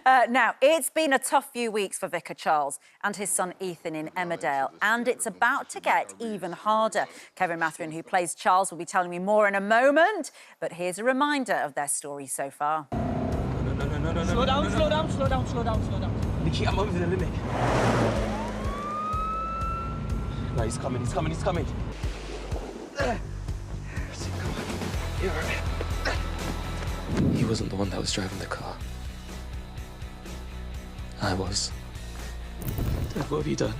Now, it's been a tough few weeks for Vicar Charles and his son Ethan in Emmerdale, and it's about to get even harder. Kevin Mathurin, who plays Charles, will be telling me more in a moment, but here's a reminder of their story so far. No. Slow down. Nikki, I'm over the limit. No, he's coming. You're all right. He wasn't the one that was driving the car. I was. Dad, what have you done?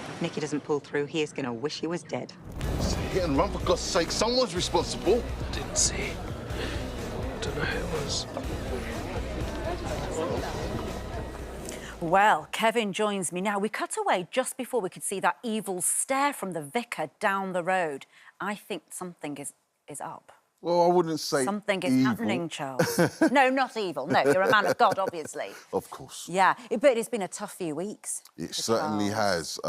If Nicky doesn't pull through, he is going to wish he was dead. It's a hit and run, for God's sake. Someone's responsible. I didn't see. I don't know who it was. Well, Kevin joins me now. We cut away just before we could see that evil stare from the vicar down the road. I think something is up. Well, I wouldn't say something is evil. happening, Charles. No, not evil. No, you're a man of God, obviously. Of course. Yeah, but it's been a tough few weeks. It certainly has.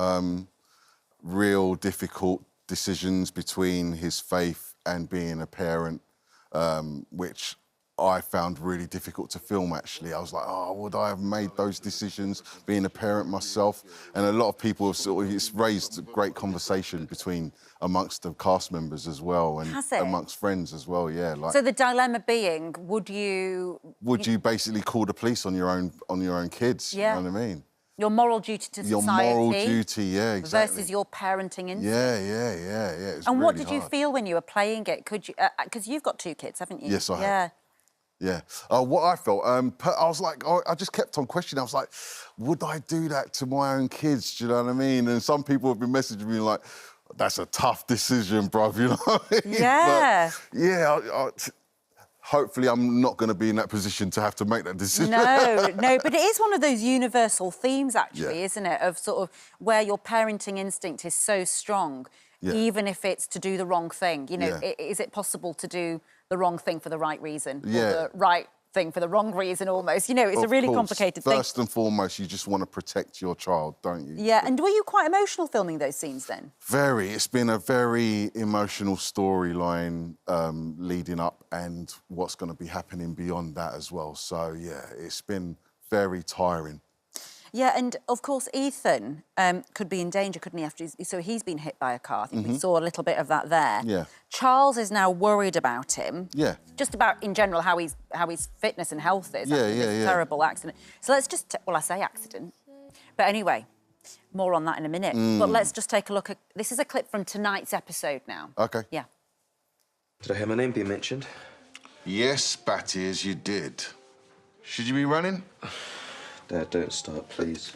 Real difficult decisions between his faith and being a parent, which I found really difficult to film, actually. I was like, oh, would I have made those decisions being a parent myself? And a lot of people have it's raised a great conversation amongst the cast members as well, and amongst friends as well, yeah. Like, so the dilemma being, would you basically call the police on your own kids? Yeah. You know what I mean? Your moral duty to society. Your moral duty, yeah, exactly. Versus your parenting instinct. Yeah. And what did really you feel when you were playing it? Could you? Because you've got 2 kids, haven't you? Yes, I have. Yeah. What I felt, I was like, I just kept on questioning. I was like, would I do that to my own kids? Do you know what I mean? And some people have been messaging me like, that's a tough decision, bruv, you know what I mean? Yeah. But, yeah, hopefully I'm not going to be in that position to have to make that decision. No, but it is one of those universal themes, actually, isn't it? Of sort of where your parenting instinct is so strong, even if it's to do the wrong thing. You know, is it possible to do the wrong thing for the right reason? Or the right thing for the wrong reason, almost. You know, it's a really complicated thing. First and foremost, you just want to protect your child, don't you? Yeah, and were you quite emotional filming those scenes then? Very. It's been a very emotional storyline leading up, and what's going to be happening beyond that as well. So, yeah, it's been very tiring. Yeah, and of course, Ethan could be in danger, couldn't he? So he's been hit by a car. I think we saw a little bit of that there. Yeah. Charles is now worried about him. Yeah. Just about, in general, how his fitness and health is. Yeah. Terrible accident. So let's just... Well, I say accident. But anyway, more on that in a minute. But let's just take a look at... This is a clip from tonight's episode now. OK. Yeah. Did I hear my name being mentioned? Yes, Batties, you did. Should you be running? Dad, don't start, please.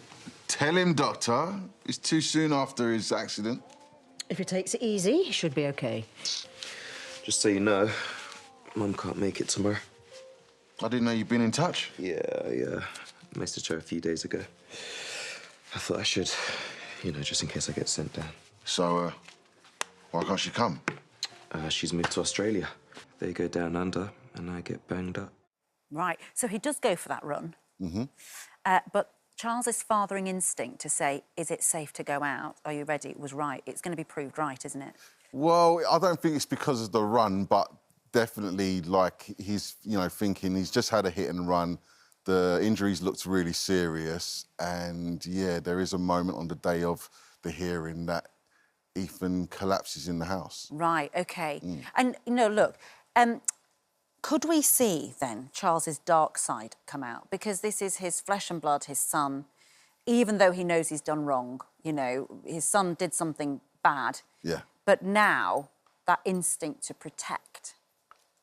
Tell him, Doctor. It's too soon after his accident. If he takes it easy, he should be OK. Just so you know, Mum can't make it tomorrow. I didn't know you'd been in touch. Yeah. I messaged her a few days ago. I thought I should, you know, just in case I get sent down. So, why can't she come? She's moved to Australia. They go down under, and I get banged up. Right, so he does go for that run. But Charles's fathering instinct to say, is it safe to go out? Are you ready? It was right. It's going to be proved right, isn't it? Well, I don't think it's because of the run, but definitely, like, he's, you know, thinking he's just had a hit and run. The injuries looked really serious. And, yeah, there is a moment on the day of the hearing that Ethan collapses in the house. Right, OK. And, you know, look... could we see, then, Charles's dark side come out? Because this is his flesh and blood, his son. Even though he knows he's done wrong, you know, his son did something bad. Yeah. But now, that instinct to protect...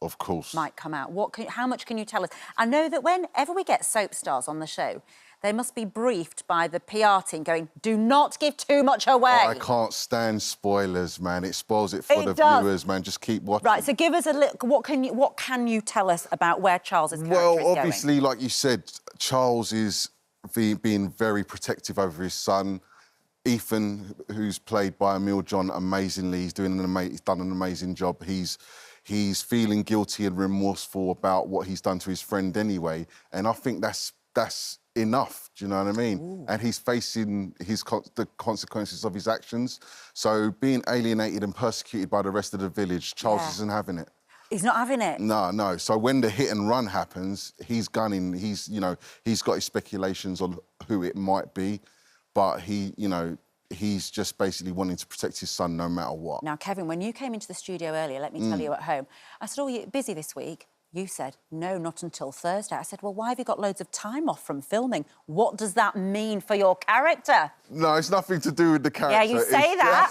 Of course. ...might come out. How much can you tell us? I know that whenever we get soap stars on the show, they must be briefed by the PR team going, do not give too much away. I can't stand spoilers, man. It spoils it for the viewers, man. Just keep watching. Right, so give us a little... What can you tell us about where Charles's character is going? Well, obviously, like you said, Charles is being very protective over his son. Ethan, who's played by Emil John amazingly, he's done an amazing job. He's feeling guilty and remorseful about what he's done to his friend anyway. And I think that's enough, do you know what I mean? Ooh. And he's facing the consequences of his actions. So being alienated and persecuted by the rest of the village, Charles isn't having it. He's not having it. No. So when the hit and run happens, he's gunning. He's got his speculations on who it might be, but he's just basically wanting to protect his son no matter what. Now, Kevin, when you came into the studio earlier, let me tell you at home, I said, "Oh, you're busy this week?" You said, "No, not until Thursday." I said, "Well, why have you got loads of time off from filming? What does that mean for your character?" No, it's nothing to do with the character. Yeah, you say that.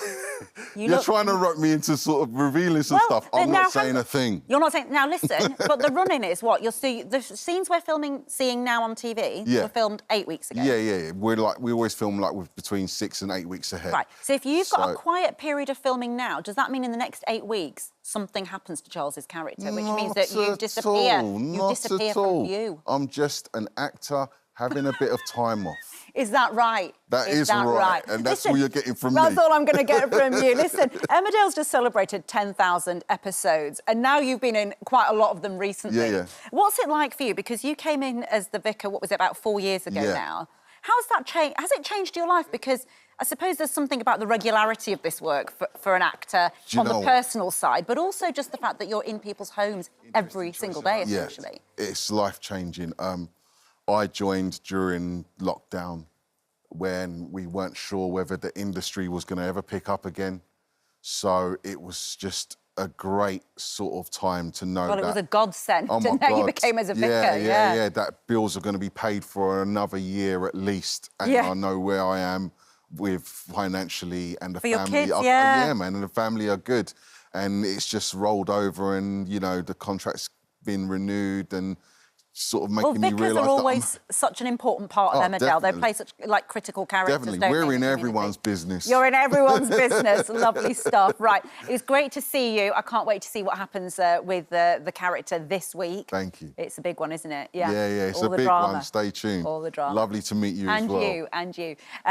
You're trying to rope me into sort of revealing some stuff. I'm not saying a thing. You're not saying... Now, listen, but the running is what? You'll see... The scenes we're seeing now on TV were filmed 8 weeks ago. Yeah. We always film, like, with between 6 and 8 weeks ahead. Right. So if you've got a quiet period of filming now, does that mean in the next 8 weeks something happens to Charles's character, which means that you disappear? You disappear from view. I'm just an actor having a bit of time off. Is that right? That is right. And that's all you're getting from me. That's all I'm going to get from you. Listen, Emmerdale's just celebrated 10,000 episodes, and now you've been in quite a lot of them recently. Yeah. What's it like for you? Because you came in as the vicar, what was it, about 4 years ago now? How's that changed? Has it changed your life? Because I suppose there's something about the regularity of this work for an actor on the personal side, but also just the fact that you're in people's homes every single day, essentially. Yeah, it's life-changing. I joined during lockdown when we weren't sure whether the industry was going to ever pick up again. So it was just a great sort of time to know that... Well, it was a godsend to know you became as a vicar. Yeah, that bills are going to be paid for another year at least. And I know where I am with financially and the for family. Your kids, yeah, man, and the family are good. And it's just rolled over and, the contract's been renewed and sort of making me realise that... Vicars are always such an important part of Emmerdale. Definitely. They play such, critical characters, Definitely. We're in everyone's business. You're in everyone's business. Lovely stuff. Right. It was great to see you. I can't wait to see what happens with the character this week. Thank you. It's a big one, isn't it? Yeah. Yeah, it's All a big one. Stay tuned. All the drama. Lovely to meet you as well. And you.